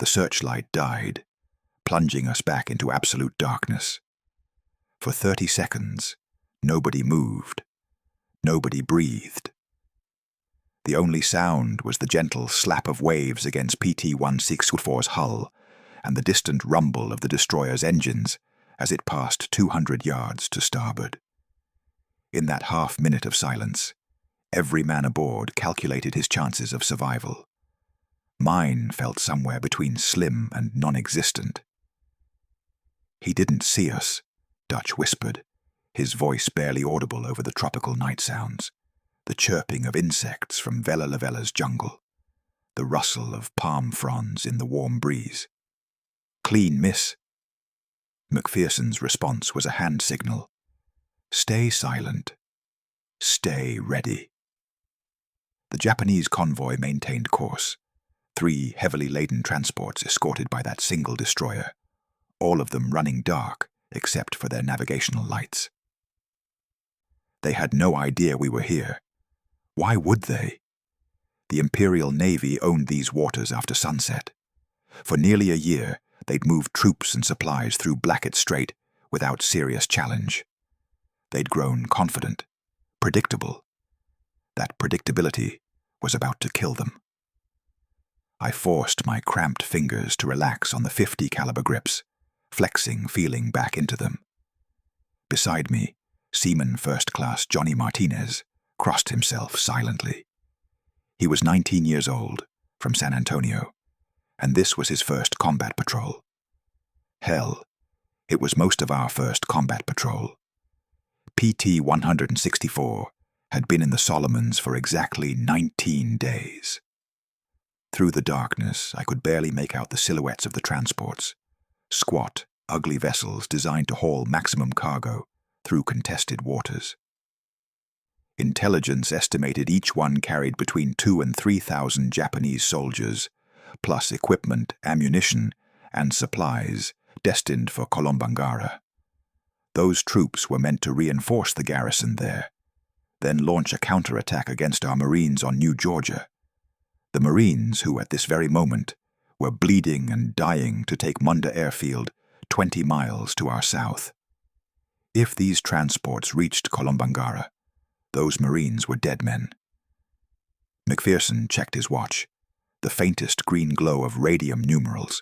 The searchlight died, plunging us back into absolute darkness. For 30 seconds, nobody moved. Nobody breathed. The only sound was the gentle slap of waves against PT-1624's hull and the distant rumble of the destroyer's engines as it passed 200 yards to starboard. In that half-minute of silence, every man aboard calculated his chances of survival. Mine felt somewhere between slim and non-existent. "He didn't see us," Dutch whispered, his voice barely audible over the tropical night sounds, the chirping of insects from Vela Lavela's jungle, the rustle of palm fronds in the warm breeze. "Clean miss." McPherson's response was a hand signal. "Stay silent. Stay ready." The Japanese convoy maintained course, 3 heavily laden transports escorted by that single destroyer, all of them running dark except for their navigational lights. They had no idea we were here. Why would they? The Imperial Navy owned these waters after sunset. For nearly a year, they'd moved troops and supplies through Blackett Strait without serious challenge. They'd grown confident, predictable. That predictability was about to kill them. I forced my cramped fingers to relax on the .50 caliber grips, flexing feeling back into them. Beside me, Seaman First Class Johnny Martinez crossed himself silently. He was 19 years old, from San Antonio, and this was his first combat patrol. Hell, it was most of our first combat patrol. PT-164 had been in the Solomons for exactly 19 days. Through the darkness, I could barely make out the silhouettes of the transports, squat, ugly vessels designed to haul maximum cargo through contested waters. Intelligence estimated each one carried between 2,000 and 3,000 Japanese soldiers, plus equipment, ammunition, and supplies destined for Kolombangara. Those troops were meant to reinforce the garrison there, then launch a counterattack against our Marines on New Georgia. The Marines who, at this very moment, were bleeding and dying to take Munda Airfield 20 miles to our south. If these transports reached Kolombangara, those Marines were dead men. McPherson checked his watch, the faintest green glow of radium numerals.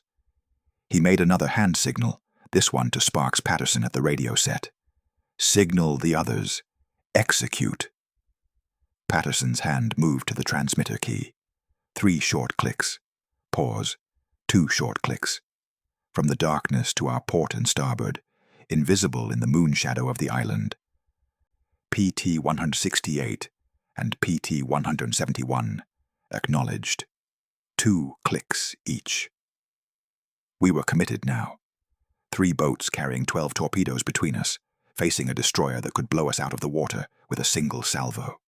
He made another hand signal, this one to Sparks Patterson at the radio set. "Signal the others. Execute." Patterson's hand moved to the transmitter key. 3 short clicks. Pause. 2 short clicks. From the darkness to our port and starboard, invisible in the moon shadow of the island, PT-168 and PT-171 acknowledged. 2 clicks each. We were committed now. 3 boats carrying 12 torpedoes between us, facing a destroyer that could blow us out of the water with a single salvo.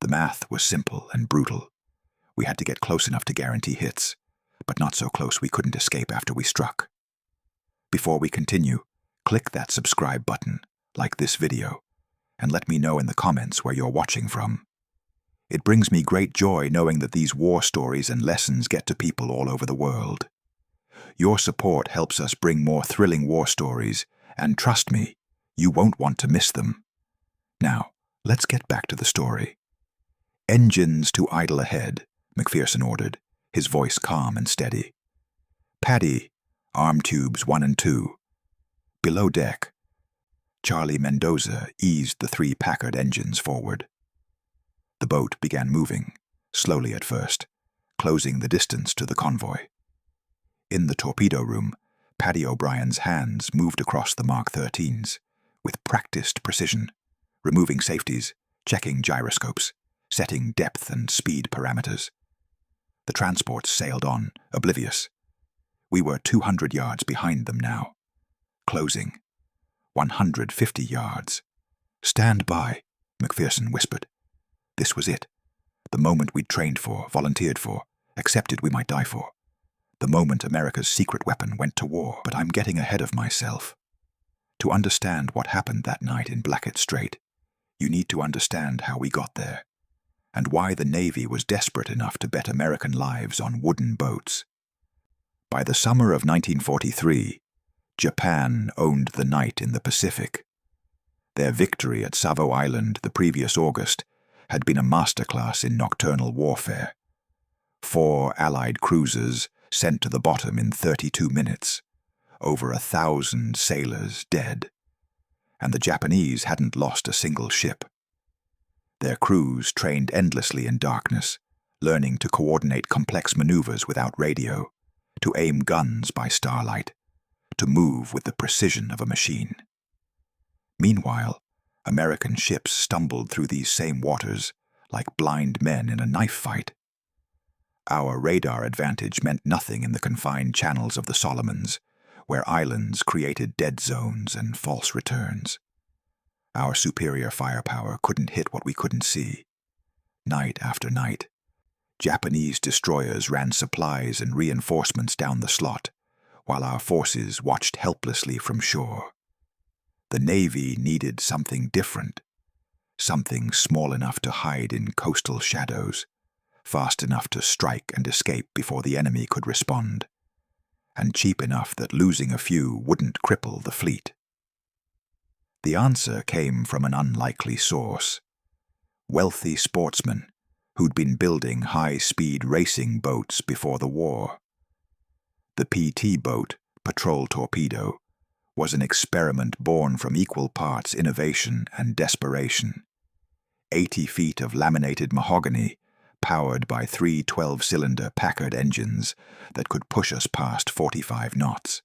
The math was simple and brutal. We had to get close enough to guarantee hits, but not so close we couldn't escape after we struck. Before we continue, click that subscribe button, like this video, and let me know in the comments where you're watching from. It brings me great joy knowing that these war stories and lessons get to people all over the world. Your support helps us bring more thrilling war stories, and trust me, you won't want to miss them. Now, let's get back to the story. "Engines to idle ahead," McPherson ordered, his voice calm and steady. "Paddy, arm tubes 1 and 2. Below deck." Charlie Mendoza eased the 3 Packard engines forward. The boat began moving, slowly at first, closing the distance to the convoy. In the torpedo room, Paddy O'Brien's hands moved across the Mark 13s, with practiced precision, removing safeties, checking gyroscopes, setting depth and speed parameters. The transports sailed on, oblivious. We were 200 yards behind them now. Closing. 150 yards. "Stand by," McPherson whispered. This was it. The moment we'd trained for, volunteered for, accepted we might die for. The moment America's secret weapon went to war. But I'm getting ahead of myself. To understand what happened that night in Blackett Strait, you need to understand how we got there, and why the Navy was desperate enough to bet American lives on wooden boats. By the summer of 1943, Japan owned the night in the Pacific. Their victory at Savo Island the previous August had been a masterclass in nocturnal warfare. 4 Allied cruisers sent to the bottom in 32 minutes, over 1,000 sailors dead, and the Japanese hadn't lost a single ship. Their crews trained endlessly in darkness, learning to coordinate complex maneuvers without radio, to aim guns by starlight, to move with the precision of a machine. Meanwhile, American ships stumbled through these same waters like blind men in a knife fight. Our radar advantage meant nothing in the confined channels of the Solomons, where islands created dead zones and false returns. Our superior firepower couldn't hit what we couldn't see. Night after night, Japanese destroyers ran supplies and reinforcements down the slot, while our forces watched helplessly from shore. The Navy needed something different, something small enough to hide in coastal shadows, fast enough to strike and escape before the enemy could respond, and cheap enough that losing a few wouldn't cripple the fleet. The answer came from an unlikely source: wealthy sportsmen who'd been building high-speed racing boats before the war. The PT boat, Patrol Torpedo, was an experiment born from equal parts innovation and desperation. 80 feet of laminated mahogany, powered by 3 12-cylinder Packard engines that could push us past 45 knots.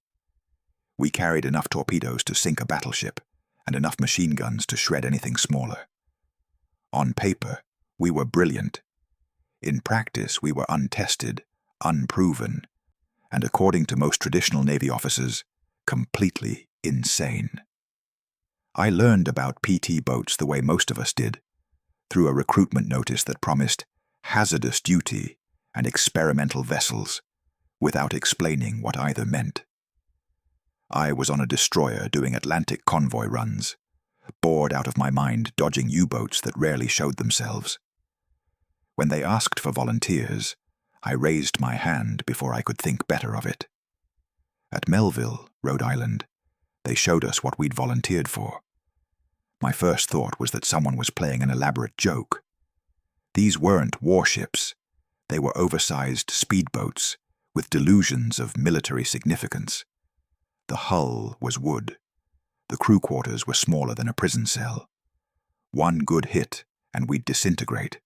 We carried enough torpedoes to sink a battleship, and enough machine guns to shred anything smaller. On paper, we were brilliant. In practice, we were untested, unproven, and according to most traditional Navy officers, completely insane. I learned about PT boats the way most of us did, through a recruitment notice that promised hazardous duty and experimental vessels, without explaining what either meant. I was on a destroyer doing Atlantic convoy runs, bored out of my mind dodging U-boats that rarely showed themselves. When they asked for volunteers, I raised my hand before I could think better of it. At Melville, Rhode Island, they showed us what we'd volunteered for. My first thought was that someone was playing an elaborate joke. These weren't warships. They were oversized speedboats with delusions of military significance. The hull was wood. The crew quarters were smaller than a prison cell. One good hit, and we'd disintegrate.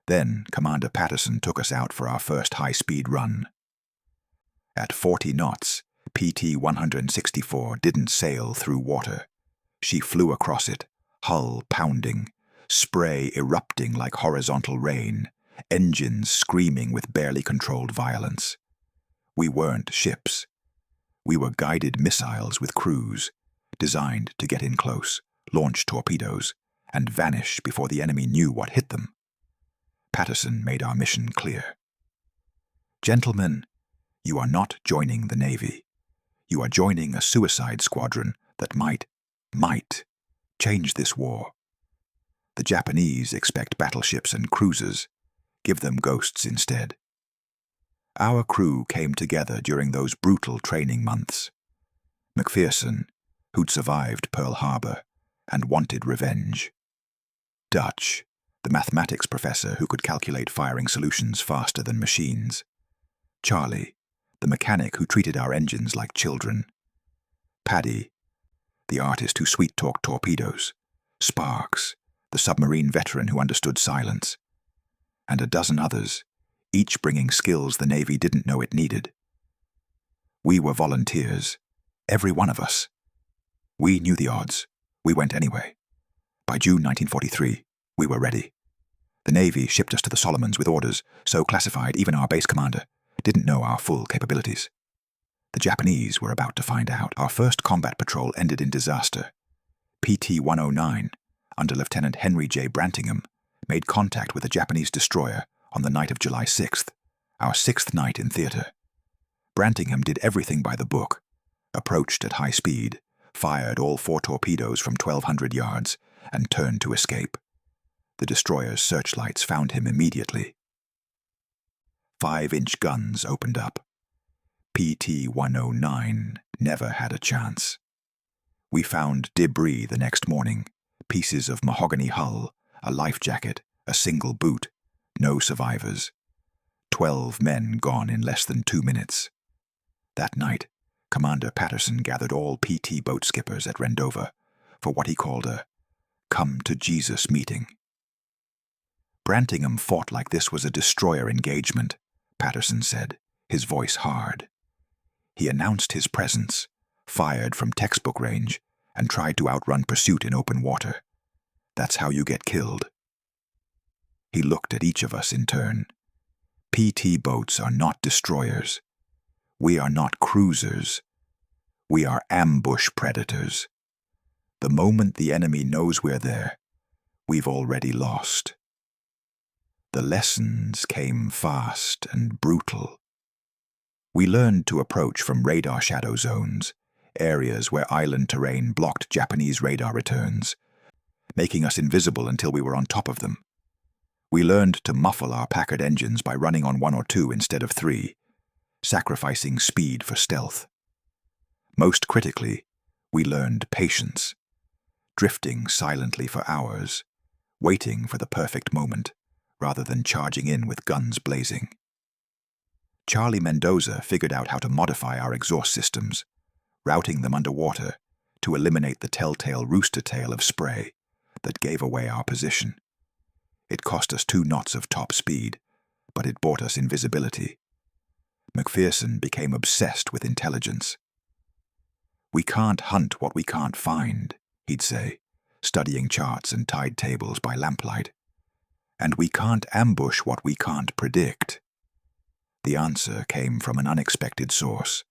Then Commander Patterson took us out for our first high-speed run. At 40 knots, PT 164 didn't sail through water. She flew across it, hull pounding, spray erupting like horizontal rain, engines screaming with barely controlled violence. We weren't ships. We were guided missiles with crews, designed to get in close, launch torpedoes, and vanish before the enemy knew what hit them. Patterson made our mission clear. Gentlemen, you are not joining the Navy. You are joining a suicide squadron that might change this war. The Japanese expect battleships and cruisers. Give them ghosts instead. Our crew came together during those brutal training months. McPherson, who'd survived Pearl Harbor and wanted revenge. Dutch, the mathematics professor who could calculate firing solutions faster than machines. Charlie, the mechanic who treated our engines like children. Paddy, the artist who sweet-talked torpedoes. Sparks, the submarine veteran who understood silence. And a dozen others, each bringing skills the Navy didn't know it needed. We were volunteers, every one of us. We knew the odds. We went anyway. By June 1943, we were ready. The Navy shipped us to the Solomons with orders so classified even our base commander didn't know our full capabilities. The Japanese were about to find out. Our first combat patrol ended in disaster. PT 109, under Lieutenant Henry J. Brantingham, made contact with a Japanese destroyer on the night of July 6th, our 6th night in theater. Brantingham did everything by the book, approached at high speed, fired all 4 torpedoes from 1,200 yards, and turned to escape. The destroyer's searchlights found him immediately. 5-inch guns opened up. PT-109 never had a chance. We found debris the next morning, pieces of mahogany hull, a life jacket, a single boot, no survivors. 12 men gone in less than 2 minutes. That night, Commander Patterson gathered all PT boat skippers at Rendova for what he called a come-to-Jesus meeting. Brantingham fought like this was a destroyer engagement, Patterson said, his voice hard. He announced his presence, fired from textbook range, and tried to outrun pursuit in open water. That's how you get killed. He looked at each of us in turn. PT boats are not destroyers. We are not cruisers. We are ambush predators. The moment the enemy knows we're there, we've already lost. The lessons came fast and brutal. We learned to approach from radar shadow zones, areas where island terrain blocked Japanese radar returns, making us invisible until we were on top of them. We learned to muffle our Packard engines by running on 1 or 2 instead of 3, sacrificing speed for stealth. Most critically, we learned patience, drifting silently for hours, waiting for the perfect moment, rather than charging in with guns blazing. Charlie Mendoza figured out how to modify our exhaust systems, routing them underwater to eliminate the telltale rooster tail of spray that gave away our position. It cost us 2 knots of top speed, but it bought us invisibility. McPherson became obsessed with intelligence. "We can't hunt what we can't find," he'd say, studying charts and tide tables by lamplight. "And we can't ambush what we can't predict." The answer came from an unexpected source: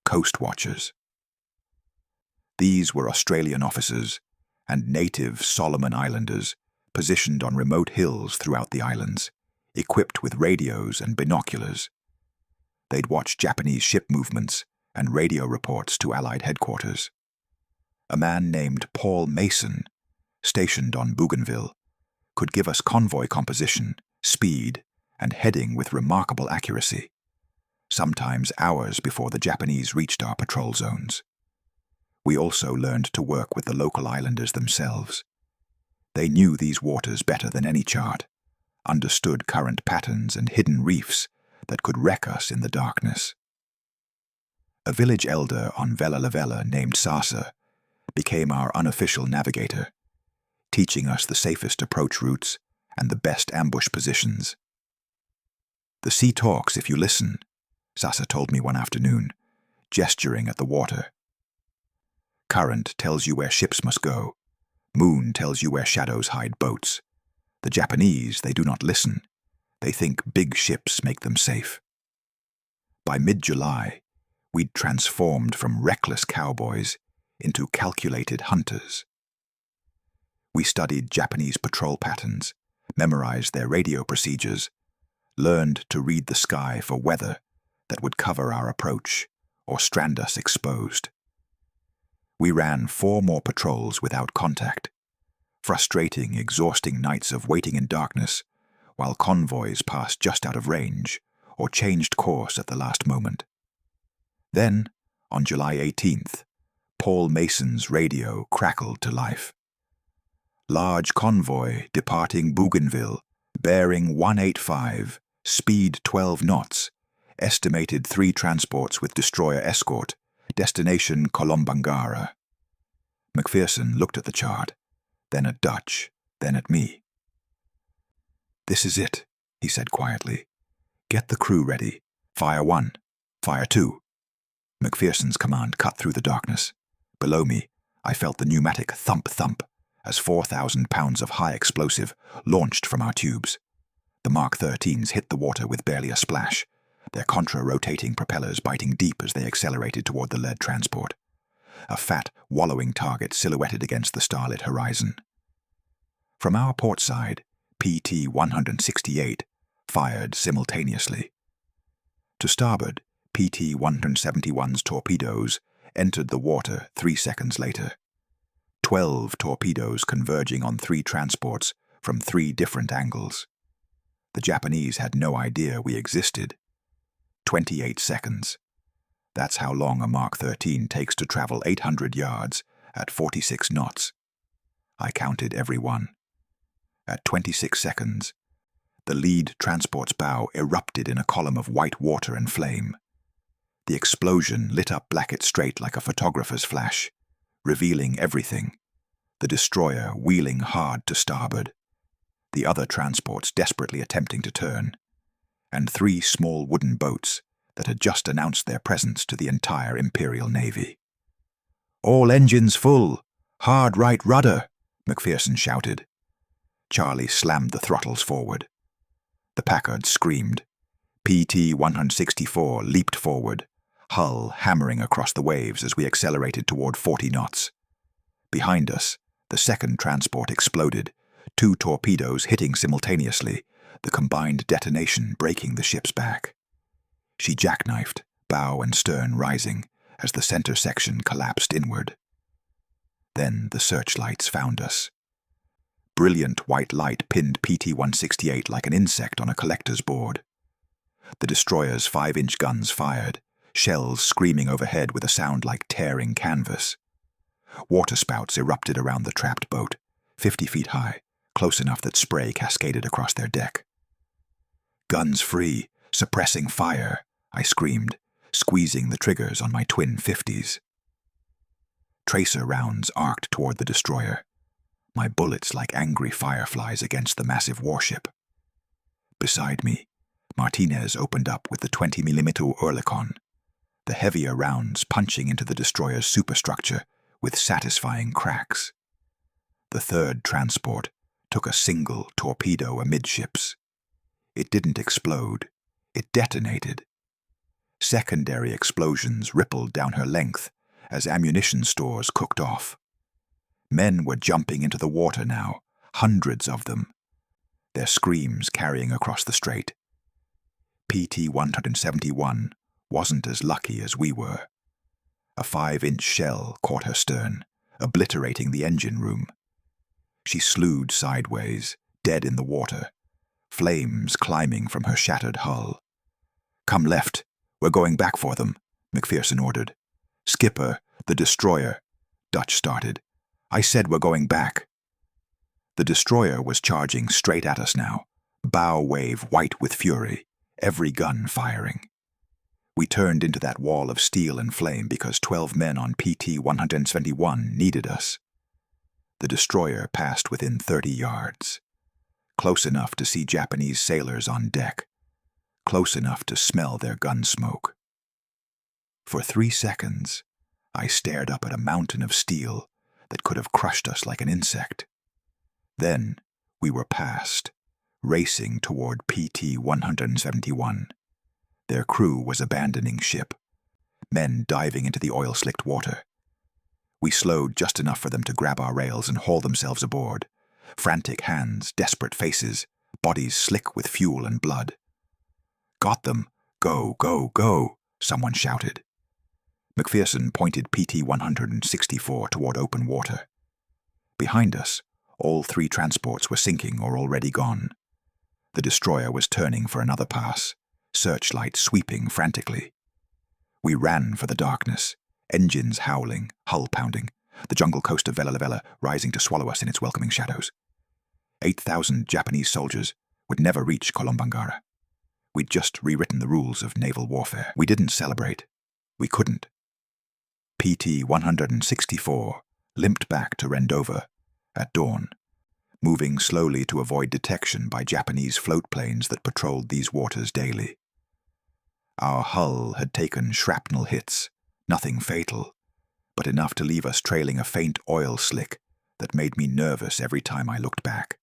coast watchers. These were Australian officers and native Solomon Islanders positioned on remote hills throughout the islands, equipped with radios and binoculars. They'd watch Japanese ship movements and radio reports to Allied headquarters. A man named Paul Mason, stationed on Bougainville, could give us convoy composition, speed, and heading with remarkable accuracy, sometimes hours before the Japanese reached our patrol zones. We also learned to work with the local islanders themselves. They knew these waters better than any chart, understood current patterns and hidden reefs that could wreck us in the darkness. A village elder on Vella La Vella named Sasa became our unofficial navigator, teaching us the safest approach routes and the best ambush positions. "The sea talks if you listen," Sasa told me one afternoon, gesturing at the water. "Current tells you where ships must go. Moon tells you where shadows hide boats. The Japanese, they do not listen. They think big ships make them safe." By mid-July, we'd transformed from reckless cowboys into calculated hunters. We studied Japanese patrol patterns, memorized their radio procedures, learned to read the sky for weather that would cover our approach or strand us exposed. We ran 4 more patrols without contact, frustrating, exhausting nights of waiting in darkness while convoys passed just out of range or changed course at the last moment. Then, on July 18th, Paul Mason's radio crackled to life. "Large convoy departing Bougainville, bearing 185, speed 12 knots, estimated 3 transports with destroyer escort, destination Kolombangara." McPherson looked at the chart, then at Dutch, then at me. "This is it," he said quietly. "Get the crew ready. Fire 1, fire 2. McPherson's command cut through the darkness. Below me, I felt the pneumatic thump-thump as 4,000 pounds of high explosive launched from our tubes. The Mark 13s hit the water with barely a splash, their contra-rotating propellers biting deep as they accelerated toward the lead transport. A fat, wallowing target silhouetted against the starlit horizon. From our port side, PT-168 fired simultaneously. To starboard, PT-171's torpedoes entered the water 3 seconds later. 12 torpedoes converging on 3 transports from 3 different angles. The Japanese had no idea we existed. 28 seconds. That's how long a Mark 13 takes to travel 800 yards at 46 knots. I counted every one. At 26 seconds, the lead transport's bow erupted in a column of white water and flame. The explosion lit up Blackett Strait like a photographer's flash, revealing everything, the destroyer wheeling hard to starboard, the other transports desperately attempting to turn, and 3 small wooden boats that had just announced their presence to the entire Imperial Navy. "All engines full! Hard right rudder!" McPherson shouted. Charlie slammed the throttles forward. The Packard screamed. PT-164 leaped forward, hull hammering across the waves as we accelerated toward 40 knots. Behind us, the second transport exploded, 2 torpedoes hitting simultaneously, the combined detonation breaking the ship's back. She jackknifed, bow and stern rising, as the center section collapsed inward. Then the searchlights found us. Brilliant white light pinned PT-168 like an insect on a collector's board. The destroyer's 5-inch guns fired, shells screaming overhead with a sound like tearing canvas. Waterspouts erupted around the trapped boat, 50 feet high, close enough that spray cascaded across their deck. "Guns free, suppressing fire," I screamed, squeezing the triggers on my twin 50s. Tracer rounds arced toward the destroyer, my bullets like angry fireflies against the massive warship. Beside me, Martinez opened up with the 20mm Oerlikon, the heavier rounds punching into the destroyer's superstructure with satisfying cracks. The third transport took a single torpedo amidships. It didn't explode, it detonated. Secondary explosions rippled down her length as ammunition stores cooked off. Men were jumping into the water now, hundreds of them, their screams carrying across the strait. PT-171 wasn't as lucky as we were. A 5-inch shell caught her stern, obliterating the engine room. She slewed sideways, dead in the water, flames climbing from her shattered hull. "Come left, we're going back for them," McPherson ordered. "Skipper, the destroyer," Dutch started. "I said we're going back." The destroyer was charging straight at us now, bow wave white with fury, every gun firing. We turned into that wall of steel and flame because 12 men on PT-171 needed us. The destroyer passed within 30 yards, close enough to see Japanese sailors on deck, close enough to smell their gun smoke. For 3 seconds, I stared up at a mountain of steel that could have crushed us like an insect. Then we were past, racing toward PT-171. Their crew was abandoning ship, men diving into the oil-slicked water. We slowed just enough for them to grab our rails and haul themselves aboard. Frantic hands, desperate faces, bodies slick with fuel and blood. "Got them! Go, go, go!" someone shouted. McPherson pointed PT-164 toward open water. Behind us, all 3 transports were sinking or already gone. The destroyer was turning for another pass, searchlights sweeping frantically. We ran for the darkness, engines howling, hull pounding, the jungle coast of Vela La Vela rising to swallow us in its welcoming shadows. 8,000 Japanese soldiers would never reach Kolombangara. We'd just rewritten the rules of naval warfare. We didn't celebrate. We couldn't. PT-164 limped back to Rendova at dawn, moving slowly to avoid detection by Japanese float planes that patrolled these waters daily. Our hull had taken shrapnel hits, nothing fatal, but enough to leave us trailing a faint oil slick that made me nervous every time I looked back.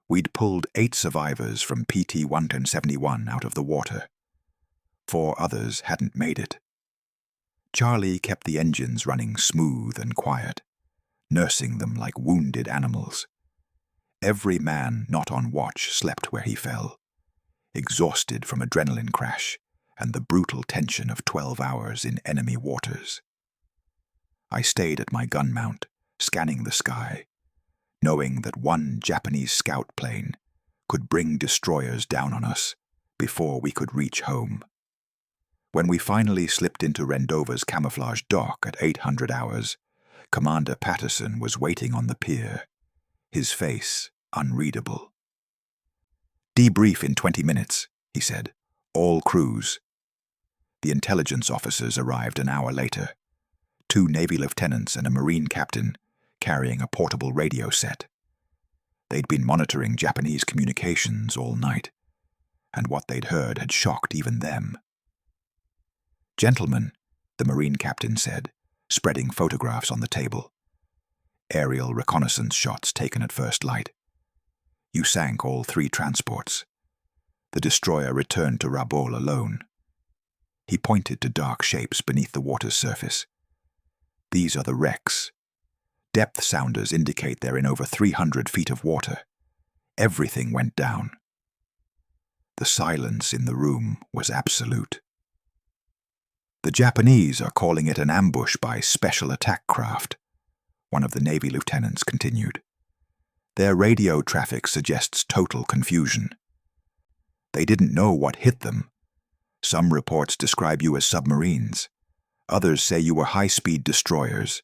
We'd pulled 8 survivors from PT-171 out of the water. 4 others hadn't made it. Charlie kept the engines running smooth and quiet, nursing them like wounded animals. Every man not on watch slept where he fell, exhausted from adrenaline crash and the brutal tension of 12 hours in enemy waters. I stayed at my gun mount, scanning the sky, knowing that one Japanese scout plane could bring destroyers down on us before we could reach home. When we finally slipped into Rendover's camouflage dock at 800 hours, Commander Patterson was waiting on the pier, his face unreadable. "Debrief in 20 minutes, he said. "All crews." The intelligence officers arrived an hour later, 2 Navy lieutenants and a Marine captain carrying a portable radio set. They'd been monitoring Japanese communications all night, and what they'd heard had shocked even them. "Gentlemen," the Marine captain said, spreading photographs on the table. Aerial reconnaissance shots taken at first light. "You sank all 3 transports. The destroyer returned to Rabaul alone." He pointed to dark shapes beneath the water's surface. "These are the wrecks. Depth sounders indicate they're in over 300 feet of water. Everything went down." The silence in the room was absolute. "The Japanese are calling it an ambush by special attack craft," one of the Navy lieutenants continued. "Their radio traffic suggests total confusion. They didn't know what hit them. Some reports describe you as submarines. Others say you were high-speed destroyers.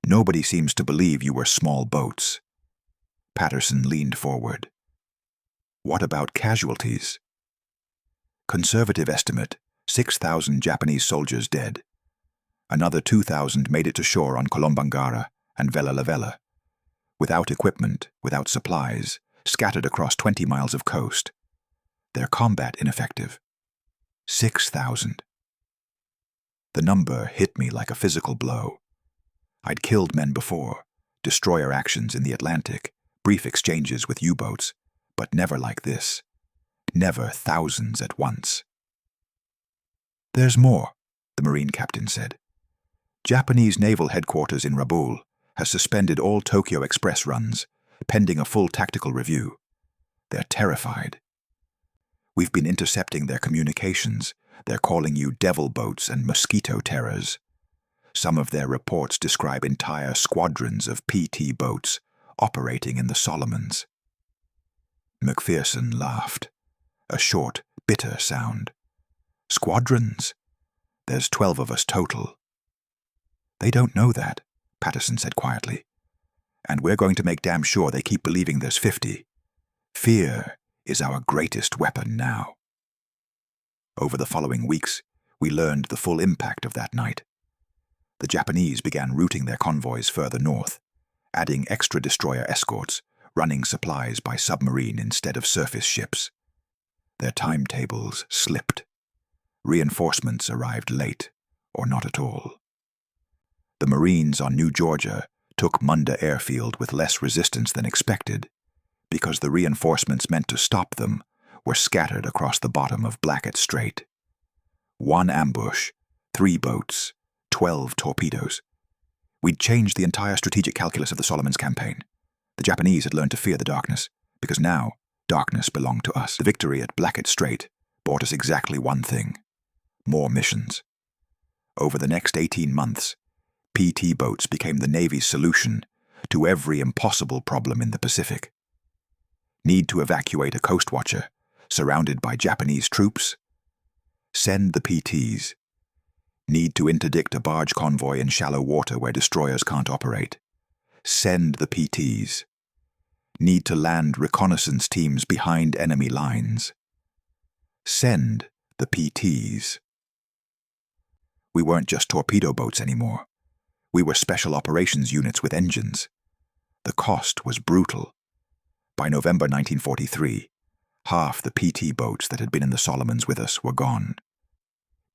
Nobody seems to believe you were small boats." Patterson leaned forward. "What about casualties?" "Conservative estimate, 6,000 Japanese soldiers dead. Another 2,000 made it to shore on Colombangara and Vela La Vela, without equipment, without supplies, scattered across 20 miles of coast. Their combat ineffective. 6,000. The number hit me like a physical blow. I'd killed men before, destroyer actions in the Atlantic, brief exchanges with U-boats, but never like this. Never thousands at once. "There's more," the Marine captain said. "Japanese naval headquarters in Rabaul has suspended all Tokyo Express runs, pending a full tactical review. They're terrified. We've been intercepting their communications. They're calling you devil boats and mosquito terrors. Some of their reports describe entire squadrons of PT boats operating in the Solomons." McPherson laughed, a short, bitter sound. "Squadrons? There's 12 of us total." "They don't know that," Patterson said quietly. "And we're going to make damn sure they keep believing there's 50. Fear is our greatest weapon now." Over the following weeks, we learned the full impact of that night. The Japanese began routing their convoys further north, adding extra destroyer escorts, running supplies by submarine instead of surface ships. Their timetables slipped. Reinforcements arrived late, or not at all. The Marines on New Georgia took Munda Airfield with less resistance than expected, because the reinforcements meant to stop them were scattered across the bottom of Blackett Strait. 1 ambush, 3 boats, 12 torpedoes. We'd changed the entire strategic calculus of the Solomons campaign. The Japanese had learned to fear the darkness, because now darkness belonged to us. The victory at Blackett Strait brought us exactly one thing: more missions. Over the next 18 months, PT boats became the Navy's solution to every impossible problem in the Pacific. Need to evacuate a coast watcher, surrounded by Japanese troops? Send the PTs. Need to interdict a barge convoy in shallow water where destroyers can't operate? Send the PTs. Need to land reconnaissance teams behind enemy lines? Send the PTs. We weren't just torpedo boats anymore. We were special operations units with engines. The cost was brutal. By November 1943, half the PT boats that had been in the Solomons with us were gone.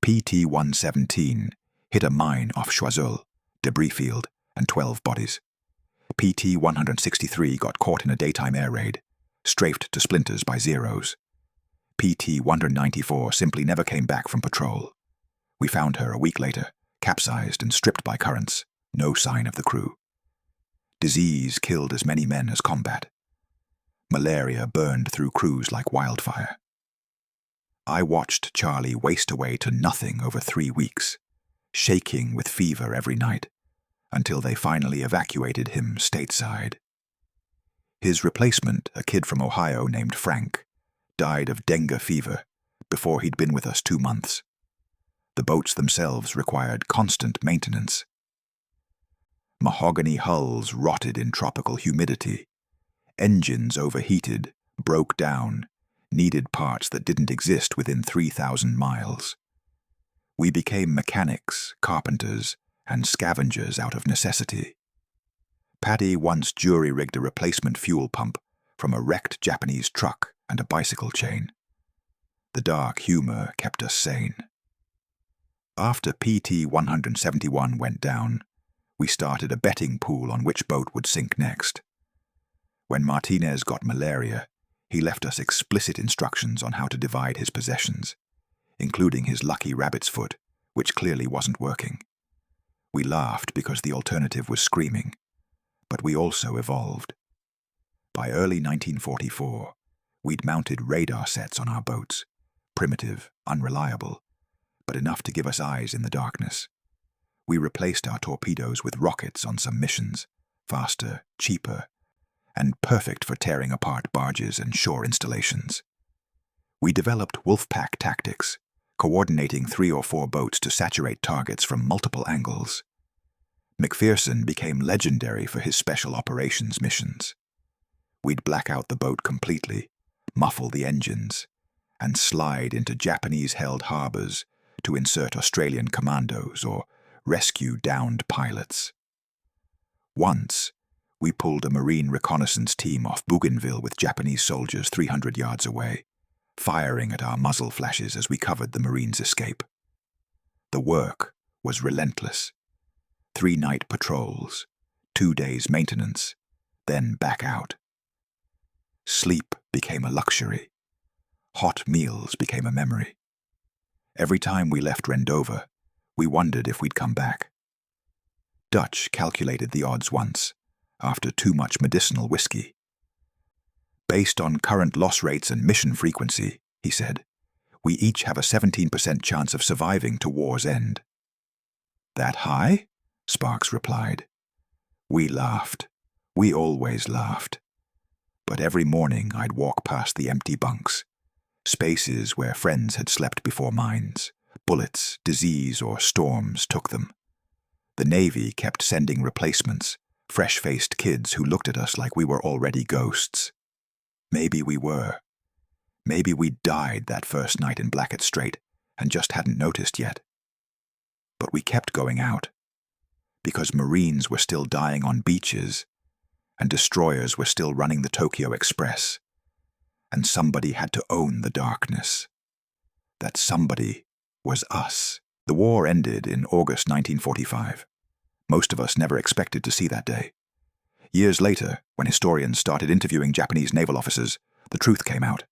PT-117 hit a mine off Choiseul, debris field, and 12 bodies. PT-163 got caught in a daytime air raid, strafed to splinters by Zeros. PT-194 simply never came back from patrol. We found her a week later, capsized and stripped by currents, no sign of the crew. Disease killed as many men as combat. Malaria burned through crews like wildfire. I watched Charlie waste away to nothing over 3 weeks, shaking with fever every night, until they finally evacuated him stateside. His replacement, a kid from Ohio named Frank, died of dengue fever before he'd been with us 2 months. The boats themselves required constant maintenance. Mahogany hulls rotted in tropical humidity. Engines overheated, broke down, needed parts that didn't exist within 3,000 miles. We became mechanics, carpenters, and scavengers out of necessity. Paddy once jury-rigged a replacement fuel pump from a wrecked Japanese truck and a bicycle chain. The dark humor kept us sane. After PT 171 went down, we started a betting pool on which boat would sink next. When Martinez got malaria, he left us explicit instructions on how to divide his possessions, including his lucky rabbit's foot, which clearly wasn't working. We laughed because the alternative was screaming, but we also evolved. By early 1944, we'd mounted radar sets on our boats, primitive, unreliable, but enough to give us eyes in the darkness. We replaced our torpedoes with rockets on some missions, faster, cheaper, and perfect for tearing apart barges and shore installations. We developed wolfpack tactics, coordinating 3 or 4 boats to saturate targets from multiple angles. McPherson became legendary for his special operations missions. We'd black out the boat completely, muffle the engines, and slide into Japanese-held harbors to insert Australian commandos or rescue downed pilots. Once, we pulled a Marine reconnaissance team off Bougainville with Japanese soldiers 300 yards away, firing at our muzzle flashes as we covered the Marines' escape. The work was relentless. 3 night patrols, 2 days maintenance, then back out. Sleep became a luxury. Hot meals became a memory. Every time we left Rendova, we wondered if we'd come back. Dutch calculated the odds once, after too much medicinal whiskey. Based on current loss rates and mission frequency, he said, we each have a 17% chance of surviving to war's end. That high? Sparks replied. We laughed. We always laughed. But every morning I'd walk past the empty bunks, spaces where friends had slept before mines. Bullets, disease, or storms took them. The Navy kept sending replacements, fresh-faced kids who looked at us like we were already ghosts. Maybe we were. Maybe we'd died that first night in Blackett Strait and just hadn't noticed yet. But we kept going out, because Marines were still dying on beaches, and destroyers were still running the Tokyo Express, and somebody had to own the darkness. That somebody was us. The war ended in August 1945. Most of us never expected to see that day. Years later, when historians started interviewing Japanese naval officers, the truth came out.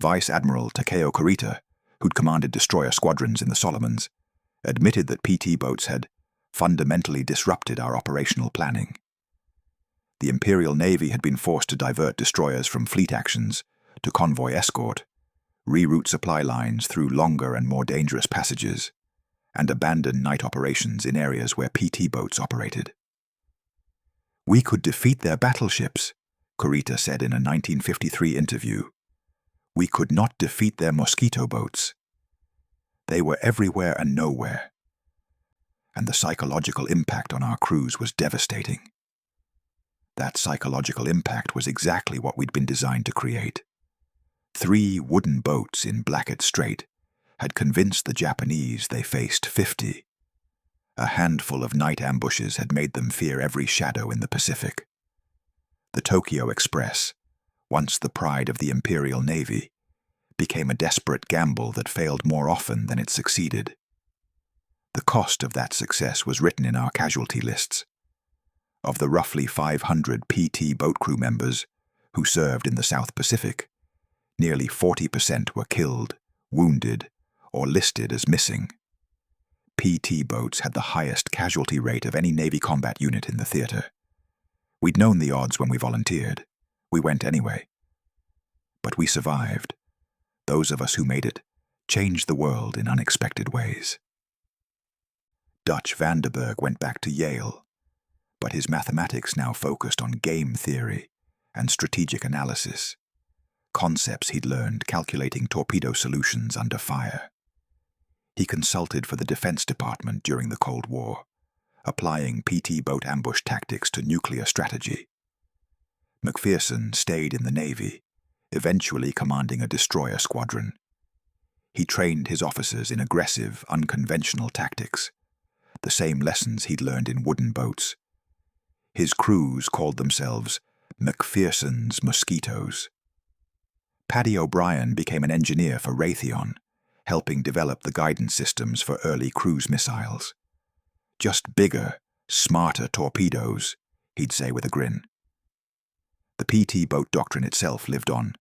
Vice Admiral Takeo Kurita, who'd commanded destroyer squadrons in the Solomons, admitted that PT boats had fundamentally disrupted our operational planning. The Imperial Navy had been forced to divert destroyers from fleet actions to convoy escort, reroute supply lines through longer and more dangerous passages, and abandon night operations in areas where PT boats operated. We could defeat their battleships, Kurita said in a 1953 interview. We could not defeat their mosquito boats. They were everywhere and nowhere, and the psychological impact on our crews was devastating. That psychological impact was exactly what we'd been designed to create. 3 wooden boats in Blackett Strait had convinced the Japanese they faced 50. A handful of night ambushes had made them fear every shadow in the Pacific. The Tokyo Express, once the pride of the Imperial Navy, became a desperate gamble that failed more often than it succeeded. The cost of that success was written in our casualty lists. Of the roughly 500 PT boat crew members who served in the South Pacific, nearly 40% were killed, wounded, or listed as missing. PT boats had the highest casualty rate of any Navy combat unit in the theater. We'd known the odds when we volunteered. We went anyway. But we survived. Those of us who made it changed the world in unexpected ways. Dutch Vandenberg went back to Yale, but his mathematics now focused on game theory and strategic analysis, concepts he'd learned calculating torpedo solutions under fire. He consulted for the Defense Department during the Cold War, applying PT boat ambush tactics to nuclear strategy. McPherson stayed in the Navy, eventually commanding a destroyer squadron. He trained his officers in aggressive, unconventional tactics, the same lessons he'd learned in wooden boats. His crews called themselves McPherson's Mosquitoes. Paddy O'Brien became an engineer for Raytheon, helping develop the guidance systems for early cruise missiles. Just bigger, smarter torpedoes, he'd say with a grin. The PT boat doctrine itself lived on,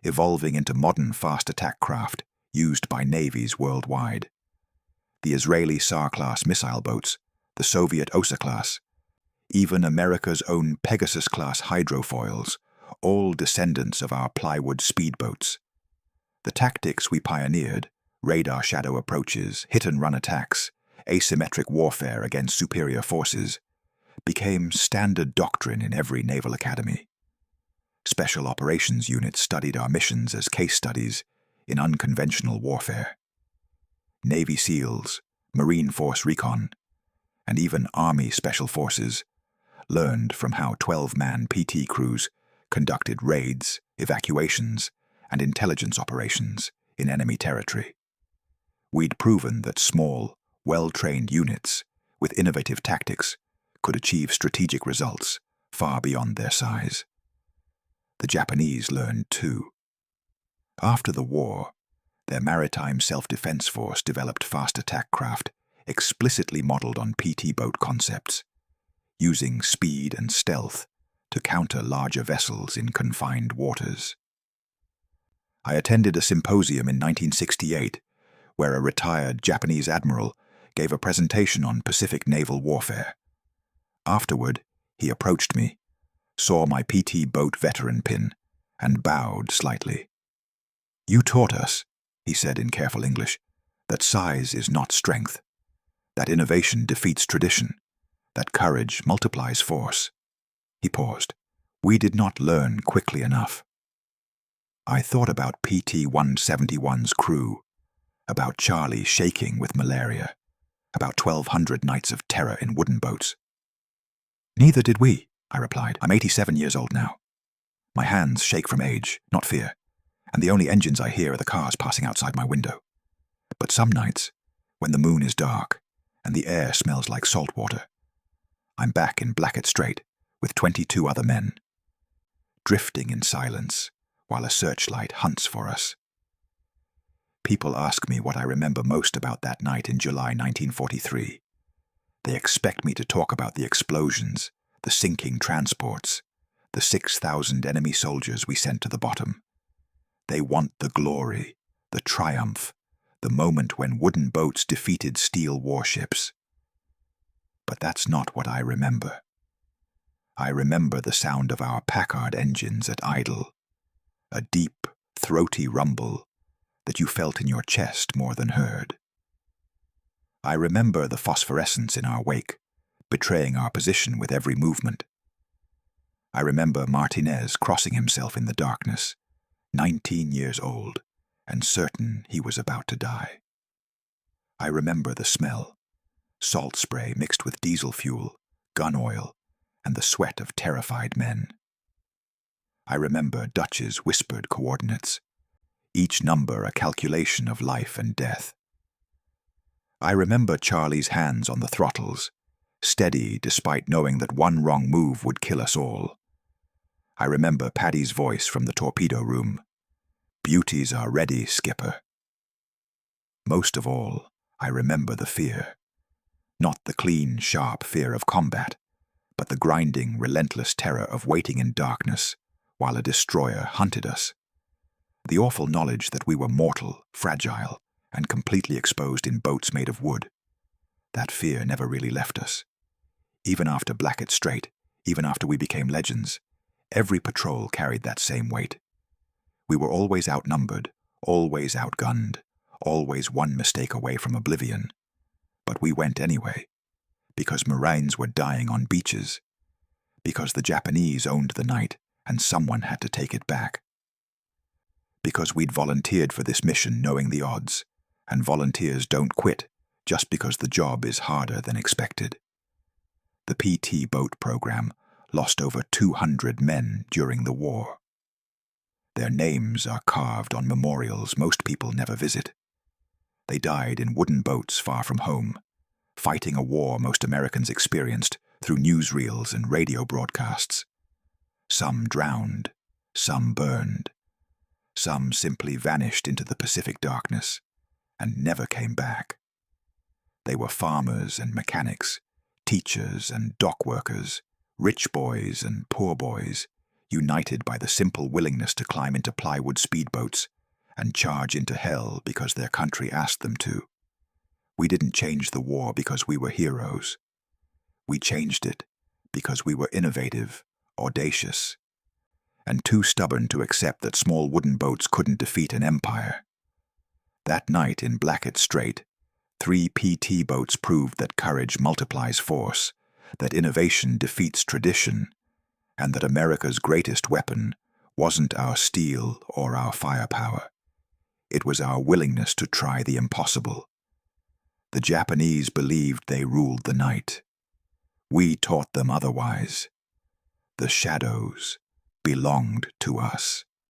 evolving into modern fast attack craft used by navies worldwide. The Israeli Tsar-class missile boats, the Soviet Osa-class, even America's own Pegasus-class hydrofoils, all descendants of our plywood speedboats. The tactics we pioneered, radar shadow approaches, hit-and-run attacks, asymmetric warfare against superior forces, became standard doctrine in every naval academy. Special operations units studied our missions as case studies in unconventional warfare. Navy SEALs, Marine Force Recon, and even Army Special Forces learned from how 12-man PT crews conducted raids, evacuations, and intelligence operations in enemy territory. We'd proven that small, well-trained units with innovative tactics could achieve strategic results far beyond their size. The Japanese learned too. After the war, their maritime self-defense force developed fast attack craft explicitly modeled on PT boat concepts, using speed and stealth to counter larger vessels in confined waters. I attended a symposium in 1968 where a retired Japanese admiral gave a presentation on Pacific naval warfare. Afterward, he approached me, saw my PT boat veteran pin, and bowed slightly. "You taught us," he said in careful English, "that size is not strength, that innovation defeats tradition, that courage multiplies force." He paused. We did not learn quickly enough. I thought about PT-171's crew, about Charlie shaking with malaria, about 1,200 nights of terror in wooden boats. "Neither did we," I replied. "I'm 87 years old now. My hands shake from age, not fear, and the only engines I hear are the cars passing outside my window. But some nights, when the moon is dark and the air smells like salt water, I'm back in Blackett Strait with 22 other men, drifting in silence while a searchlight hunts for us." People ask me what I remember most about that night in July 1943. They expect me to talk about the explosions, the sinking transports, the 6,000 enemy soldiers we sent to the bottom. They want the glory, the triumph, the moment when wooden boats defeated steel warships. But that's not what I remember. I remember the sound of our Packard engines at idle, a deep, throaty rumble that you felt in your chest more than heard. I remember the phosphorescence in our wake, betraying our position with every movement. I remember Martinez crossing himself in the darkness, 19 years old, and certain he was about to die. I remember the smell, salt spray mixed with diesel fuel, gun oil, and the sweat of terrified men. I remember Dutch's whispered coordinates, each number a calculation of life and death. I remember Charlie's hands on the throttles, steady despite knowing that one wrong move would kill us all. I remember Paddy's voice from the torpedo room. "Beauties are ready, skipper." Most of all, I remember the fear. Not the clean, sharp fear of combat, but the grinding, relentless terror of waiting in darkness while a destroyer hunted us. The awful knowledge that we were mortal, fragile, and completely exposed in boats made of wood. That fear never really left us. Even after Blackett Strait, even after we became legends, every patrol carried that same weight. We were always outnumbered, always outgunned, always one mistake away from oblivion. But we went anyway, because Marines were dying on beaches, because the Japanese owned the night and someone had to take it back. Because we'd volunteered for this mission knowing the odds, and volunteers don't quit just because the job is harder than expected. The PT boat program lost over 200 men during the war. Their names are carved on memorials most people never visit. They died in wooden boats far from home, fighting a war most Americans experienced through newsreels and radio broadcasts. Some drowned, some burned, some simply vanished into the Pacific darkness and never came back. They were farmers and mechanics, teachers and dock workers, rich boys and poor boys, united by the simple willingness to climb into plywood speedboats and charge into hell because their country asked them to. We didn't change the war because we were heroes. We changed it because we were innovative, audacious, and too stubborn to accept that small wooden boats couldn't defeat an empire. That night in Blackett Strait, 3 PT boats proved that courage multiplies force, that innovation defeats tradition, and that America's greatest weapon wasn't our steel or our firepower. It was our willingness to try the impossible. The Japanese believed they ruled the night. We taught them otherwise. The shadows belonged to us.